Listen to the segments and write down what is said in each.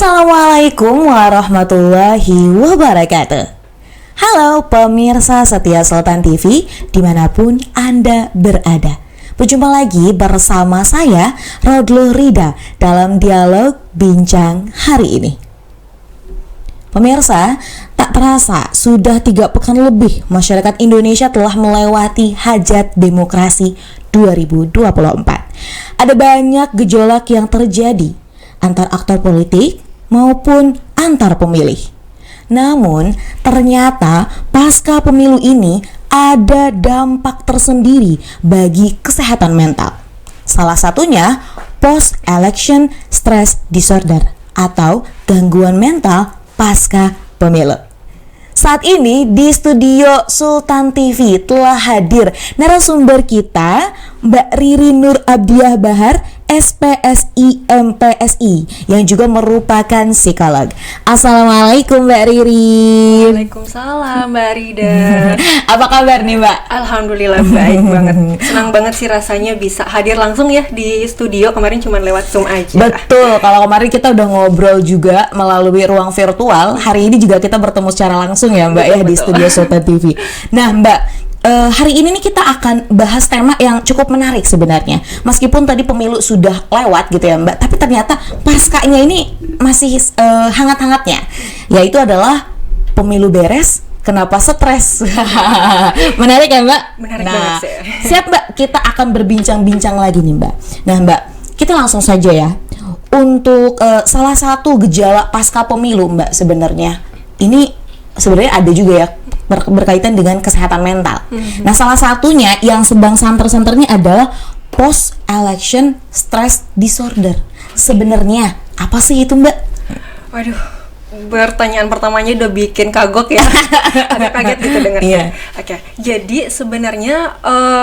Assalamualaikum warahmatullahi wabarakatuh. Halo pemirsa setia Sultan TV dimanapun Anda berada. Berjumpa lagi bersama saya Rodlo Rida dalam dialog bincang hari ini. Pemirsa, tak terasa sudah 3 pekan lebih masyarakat Indonesia telah melewati hajat demokrasi 2024. Ada banyak gejolak yang terjadi antar aktor politik maupun antar pemilih. Namun, ternyata pasca pemilu ini ada dampak tersendiri bagi kesehatan mental. Salah satunya post-election stress disorder atau gangguan mental pasca pemilu. Saat ini di studio Sultan TV telah hadir narasumber kita, Mbak Riri Nur Abdiah Bahar, SPSI MPSI, yang juga merupakan psikolog. Assalamualaikum Mbak Riri. Waalaikumsalam Mbak Rida. Apa kabar nih Mbak? Alhamdulillah baik banget. Senang banget sih rasanya bisa hadir langsung ya di studio. Kemarin cuma lewat Zoom aja. Betul, kalau kemarin kita udah ngobrol juga melalui ruang virtual, hari ini juga kita bertemu secara langsung ya Mbak, betul, di studio Sultan TV. Nah Mbak, hari ini nih kita akan bahas tema yang cukup menarik sebenarnya. Meskipun tadi pemilu sudah lewat gitu ya Mbak, tapi ternyata paskanya ini masih hangat-hangatnya. Yaitu adalah pemilu beres, kenapa stres? Menarik ya Mbak? Menarik banget sih. Siap Mbak, kita akan berbincang-bincang lagi nih Mbak. Nah Mbak, kita langsung saja ya. Untuk salah satu gejala pasca pemilu Mbak, sebenarnya ini sebenarnya ada juga ya berkaitan dengan kesehatan mental. Nah, salah satunya yang sedang santer-santernya adalah post election stress disorder. Sebenarnya apa sih itu, Mbak? Waduh, pertanyaan pertamanya udah bikin kagok ya. Agak kaget gitu dengarnya. Oke, jadi sebenarnya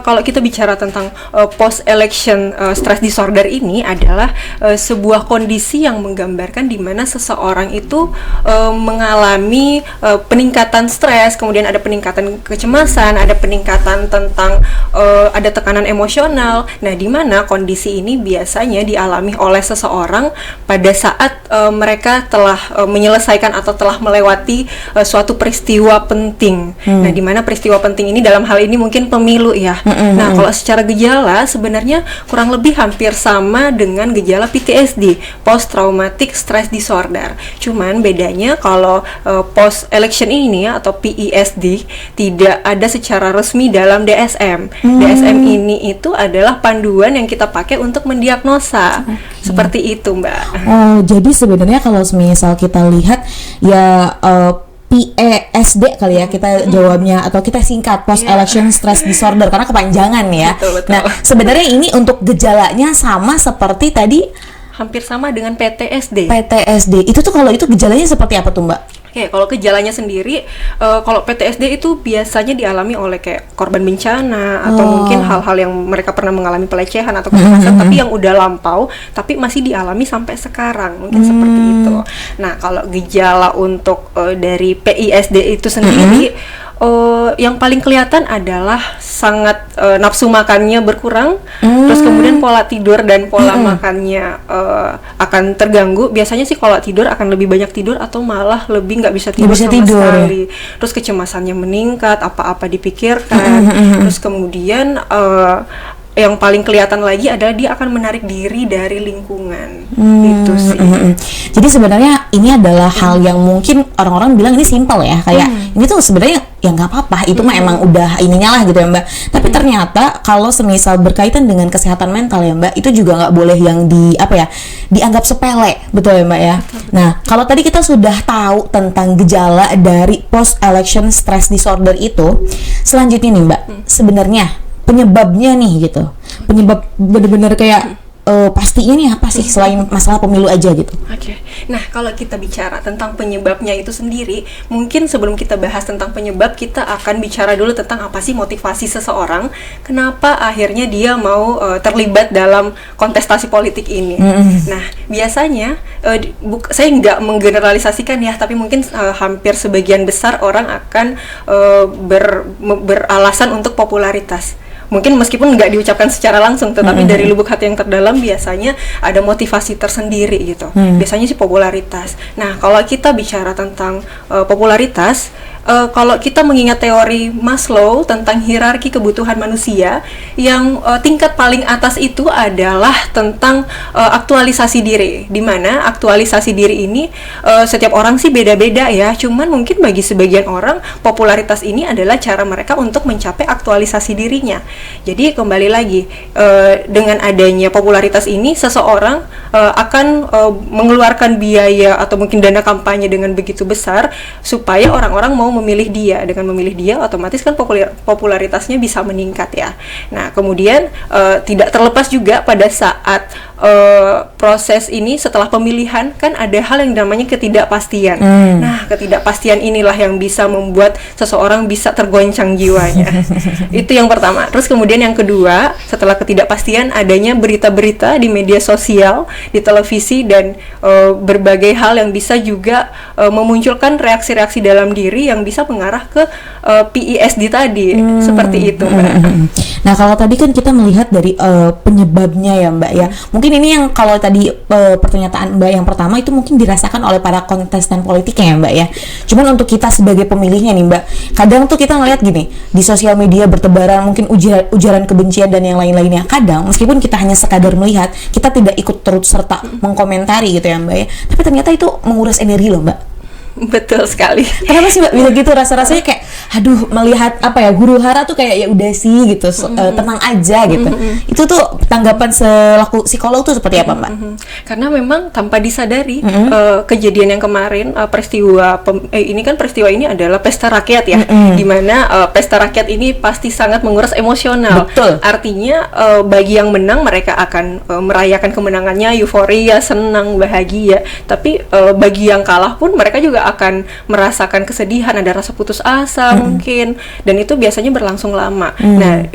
kalau kita bicara tentang post election stress disorder ini adalah sebuah kondisi yang menggambarkan di mana seseorang itu mengalami peningkatan stres, kemudian ada peningkatan kecemasan, ada peningkatan tentang ada tekanan emosional. Nah, di mana kondisi ini biasanya dialami oleh seseorang pada saat mereka telah menyelesaikan atau telah melewati suatu peristiwa penting. Nah, di mana peristiwa penting ini dalam hal ini mungkin pemilu ya. Nah, kalau secara gejala sebenarnya kurang lebih hampir sama dengan gejala PTSD, post traumatic stress disorder. Cuman bedanya kalau post election ini ya, atau PESD tidak ada secara resmi dalam DSM. DSM ini itu adalah panduan yang kita pakai untuk mendiagnosa. Seperti itu, Mbak. Oh, jadi sebenarnya kalau misal kita lihat ya PESD kali ya kita jawabnya, atau kita singkat post election stress disorder karena kepanjangan ya. Betul. Nah, sebenarnya ini untuk gejalanya sama seperti tadi, hampir sama dengan PTSD. PTSD. Itu tuh kalau itu gejalanya seperti apa tuh, Mbak? Oke, kalau gejalanya sendiri, kalau PTSD itu biasanya dialami oleh kayak korban bencana atau mungkin hal-hal yang mereka pernah mengalami pelecehan atau kekerasan, tapi yang udah lampau, tapi masih dialami sampai sekarang, mungkin seperti itu. Nah, kalau gejala untuk dari PISD itu sendiri, yang paling kelihatan adalah sangat nafsu makannya berkurang, terus kemudian pola tidur dan pola makannya akan terganggu. Biasanya sih kalau tidur akan lebih banyak tidur atau malah lebih nggak bisa tidur sama sekali. Terus kecemasannya meningkat, apa-apa dipikirkan. Terus kemudian yang paling kelihatan lagi adalah dia akan menarik diri dari lingkungan. Itu sih. Jadi sebenarnya ini adalah hal yang mungkin orang-orang bilang ini simpel ya, kayak ini tuh sebenarnya ya nggak apa-apa, itu mah emang udah ininya lah gitu ya Mbak. Tapi ternyata kalau semisal berkaitan dengan kesehatan mental ya Mbak, itu juga nggak boleh yang dianggap sepele, betul ya Mbak ya. Nah, kalau tadi kita sudah tahu tentang gejala dari post election stress disorder itu, selanjutnya nih Mbak, sebenarnya penyebabnya nih gitu, penyebab bener-bener kayak pastinya nih apa sih selain masalah pemilu aja gitu. Oke. Nah, kalau kita bicara tentang penyebabnya itu sendiri, mungkin sebelum kita bahas tentang penyebab, kita akan bicara dulu tentang apa sih motivasi seseorang, kenapa akhirnya dia mau terlibat dalam kontestasi politik ini. Nah, biasanya saya nggak menggeneralisasikan ya, tapi mungkin hampir sebagian besar orang akan beralasan untuk popularitas. mungkin meskipun nggak diucapkan secara langsung, tetapi dari lubuk hati yang terdalam biasanya ada motivasi tersendiri gitu. Biasanya sih popularitas. Nah, kalau kita bicara tentang popularitas, kalau kita mengingat teori Maslow tentang hierarki kebutuhan manusia, yang tingkat paling atas itu adalah tentang aktualisasi diri, di mana aktualisasi diri ini setiap orang sih beda-beda ya, cuman mungkin bagi sebagian orang popularitas ini adalah cara mereka untuk mencapai aktualisasi dirinya. Jadi kembali lagi, dengan adanya popularitas ini, seseorang akan mengeluarkan biaya atau mungkin dana kampanye dengan begitu besar supaya orang-orang mau memilih dia. Dengan memilih dia, otomatis kan popularitasnya bisa meningkat ya. Nah, kemudian tidak terlepas juga pada saat proses ini setelah pemilihan kan ada hal yang namanya ketidakpastian. Nah, ketidakpastian inilah yang bisa membuat seseorang bisa tergoncang jiwanya. Itu yang pertama. Terus kemudian yang kedua, setelah ketidakpastian adanya berita-berita di media sosial, di televisi, dan berbagai hal yang bisa juga memunculkan reaksi-reaksi dalam diri yang bisa mengarah ke PESD tadi. Seperti itu, Mbak. Nah, kalau tadi kan kita melihat dari penyebabnya ya, Mbak ya. Mungkin ini yang kalau tadi pernyataan Mbak yang pertama itu mungkin dirasakan oleh para kontestan politiknya ya, Mbak ya. Cuman untuk kita sebagai pemilihnya nih, Mbak, kadang tuh kita ngelihat gini, di sosial media bertebaran mungkin ujaran kebencian dan yang lain-lainnya. Kadang meskipun kita hanya sekadar melihat, kita tidak ikut turut serta mengkomentari gitu ya, Mbak ya. Tapi ternyata itu menguras energi loh, Mbak. Betul sekali. Kenapa sih Mbak bisa gitu? Rasa-rasanya kayak aduh, melihat apa ya, huru hara tuh kayak ya udah sih gitu, tenang aja gitu. Itu tuh tanggapan selaku psikolog tuh seperti apa, Mbak? Karena memang tanpa disadari kejadian yang kemarin, peristiwa ini adalah pesta rakyat ya, dimana pesta rakyat ini pasti sangat menguras emosional. Betul. Artinya bagi yang menang mereka akan merayakan kemenangannya, euforia, senang, bahagia. Tapi bagi yang kalah pun mereka juga akan merasakan kesedihan, ada rasa putus asa mungkin, dan itu biasanya berlangsung lama. Nah,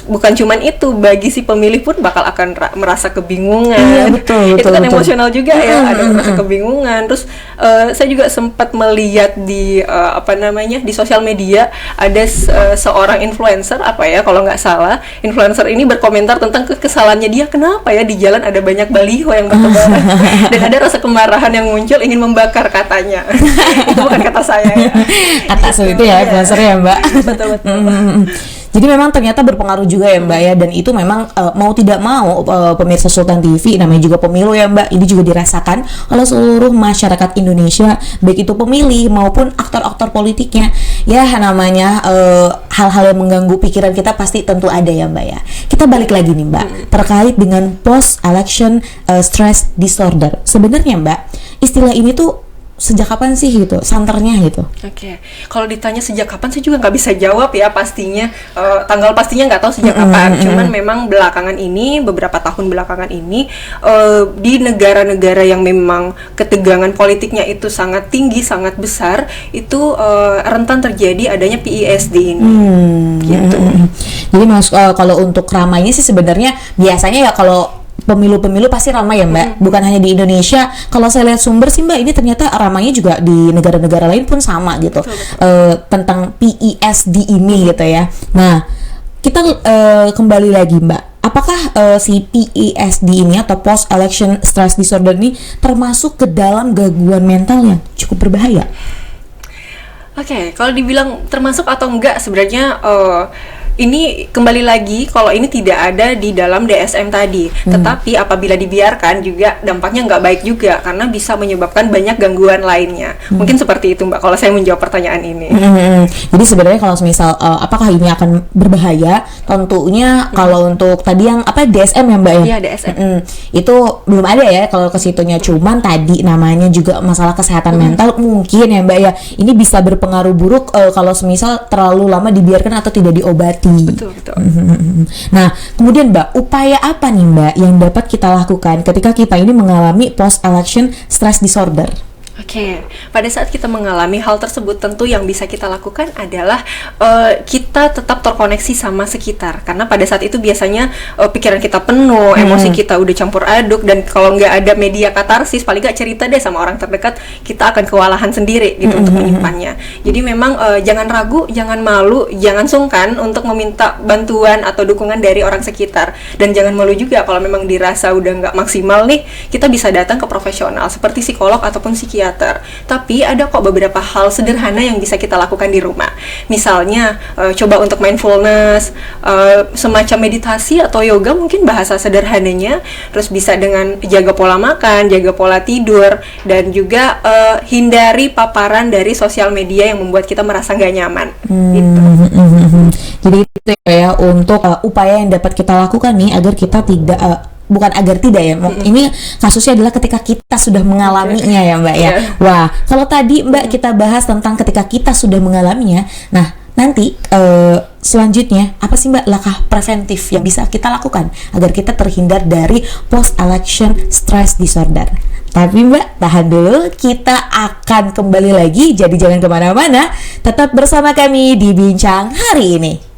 bukan cuman itu, bagi si pemilih pun bakal akan merasa kebingungan. Iya, betul, itu kan betul. Emosional juga ya, ada rasa kebingungan. Terus saya juga sempat melihat di di sosial media ada seorang influencer kalau nggak salah, influencer ini berkomentar tentang kekesalannya dia, kenapa ya di jalan ada banyak baliho yang bertebaran dan ada rasa kemarahan yang muncul ingin membakar katanya. Itu bukan kata saya ya. Kata itu ya influencer ya, Mbak. Betul. Jadi memang ternyata berpengaruh juga ya, Mbak ya, dan itu memang mau tidak mau pemirsa Sultan TV, namanya juga pemilu ya, Mbak, ini juga dirasakan oleh seluruh masyarakat Indonesia, baik itu pemilih maupun aktor-aktor politiknya. Ya namanya hal-hal yang mengganggu pikiran kita pasti tentu ada ya, Mbak ya. Kita balik lagi nih, Mbak, terkait dengan post election stress disorder. Sebenarnya, Mbak, istilah ini tuh sejak kapan sih gitu, santernya gitu? Oke. Kalau ditanya sejak kapan saya juga nggak bisa jawab ya pastinya, tanggal pastinya nggak tahu sejak kapan. Cuman memang belakangan ini, beberapa tahun belakangan ini, di negara-negara yang memang ketegangan politiknya itu sangat tinggi, sangat besar, itu rentan terjadi adanya PESD ini. Gitu. Jadi kalau untuk ramainya sih sebenarnya biasanya ya kalau pemilu-pemilu pasti ramai ya, Mbak. Bukan hanya di Indonesia. Kalau saya lihat sumber sih, Mbak, ini ternyata ramainya juga di negara-negara lain pun sama gitu. Tentang PESD ini gitu ya. Nah, kita kembali lagi, Mbak. Apakah si PESD ini atau post election stress disorder ini termasuk ke dalam gangguan mental yang cukup berbahaya? Oke, kalau dibilang termasuk atau enggak, sebenarnya ini kembali lagi, kalau ini tidak ada di dalam DSM tadi, tetapi apabila dibiarkan juga dampaknya nggak baik juga, karena bisa menyebabkan banyak gangguan lainnya. Mungkin seperti itu, Mbak, kalau saya menjawab pertanyaan ini. Jadi sebenarnya kalau misal apakah ini akan berbahaya, tentunya kalau untuk tadi yang DSM ya, Mbak ya? Iya, DSM. Itu belum ada ya kalau ke situnya, cuman tadi namanya juga masalah kesehatan mental, mungkin ya, Mbak ya, ini bisa berpengaruh buruk kalau misal terlalu lama dibiarkan atau tidak diobati. Betul. Nah, kemudian Mbak, upaya apa nih, Mbak, yang dapat kita lakukan ketika kita ini mengalami post election stress disorder? Oke, pada saat kita mengalami hal tersebut, tentu yang bisa kita lakukan adalah kita tetap terkoneksi sama sekitar. Karena pada saat itu biasanya pikiran kita penuh, emosi kita udah campur aduk, dan kalau nggak ada media katarsis, paling nggak cerita deh sama orang terdekat, kita akan kewalahan sendiri gitu untuk menyimpannya. Jadi memang jangan ragu, jangan malu, jangan sungkan untuk meminta bantuan atau dukungan dari orang sekitar. Dan jangan malu juga kalau memang dirasa udah nggak maksimal nih, kita bisa datang ke profesional seperti psikolog ataupun psikiater. Tapi ada kok beberapa hal sederhana yang bisa kita lakukan di rumah. Misalnya coba untuk mindfulness, semacam meditasi atau yoga mungkin bahasa sederhananya. Terus bisa dengan jaga pola makan, jaga pola tidur, dan juga hindari paparan dari sosial media yang membuat kita merasa nggak nyaman. Gitu. Jadi itu ya untuk upaya yang dapat kita lakukan nih agar kita tidak bukan agar tidak ya, ini kasusnya adalah ketika kita sudah mengalaminya ya Mbak ya. Wah, kalau tadi Mbak kita bahas tentang ketika kita sudah mengalaminya, nah nanti selanjutnya apa sih Mbak langkah preventif yang bisa kita lakukan agar kita terhindar dari post election stress disorder? Tapi Mbak, tahan dulu, kita akan kembali lagi, jadi jangan kemana-mana, tetap bersama kami di Bincang hari ini.